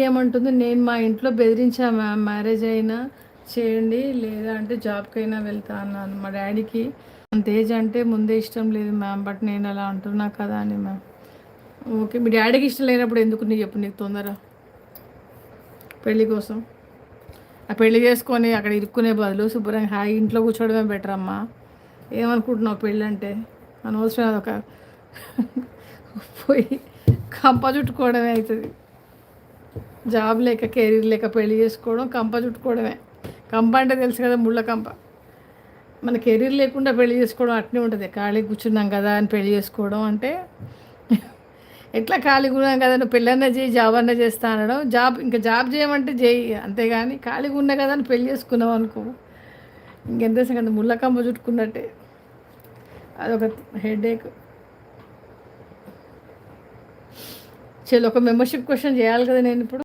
ఏమంటుంది, నేను మా ఇంట్లో బెదిరించా మ్యామ్, మ్యారేజ్ అయినా చేయండి లేదా అంటే జాబ్కైనా వెళ్తా అన్నాను. మా డాడీకి అంత ఏజ్ అంటే ముందే ఇష్టం లేదు మ్యామ్, బట్ నేను అలా అంటున్నా కదా అని మ్యామ్. ఓకే, మీ డాడీకి ఇష్టం లేనప్పుడు ఎందుకు నీకు చెప్పు, నీకు తొందర పెళ్ళి కోసం? ఆ పెళ్లి చేసుకొని అక్కడ ఇరుక్కునే బదులు శుభ్రంగా హాయి ఇంట్లో కూర్చోవడమే బెటర్ అమ్మా. ఏమనుకుంటున్నావు పెళ్ళి అంటే? అనవసరం అదొక పోయి కంప చుట్టుకోవడమే అవుతుంది. జాబ్ లేక కెరీర్ లేక పెళ్లి చేసుకోవడం కంప చుట్టుకోవడమే. కంప అంటే తెలుసు కదా, ముళ్ళ కంప. మన కెరీర్ లేకుండా పెళ్లి చేసుకోవడం అట్నే ఉంటుంది. ఖాళీ కూర్చున్నాం కదా అని పెళ్లి చేసుకోవడం అంటే ఎట్లా ఖాళీగా ఉన్నాం కదా, నువ్వు పెళ్ళన్నా చేయి జాబ్ అన్నా చేస్తా అనడం. జాబ్ ఇంకా జాబ్ చేయమంటే చేయి, అంతేగాని ఖాళీగా ఉన్నా కదా అని పెళ్లి చేసుకున్నావు అనుకో, ఇంకెంత సంగతి ముళ్ళ కంప చుట్టుకున్నట్టే. అదొక హెడేక్. చలో, ఒక మెంబర్షిప్ క్వశ్చన్ చేయాలి కదా నేను ఇప్పుడు.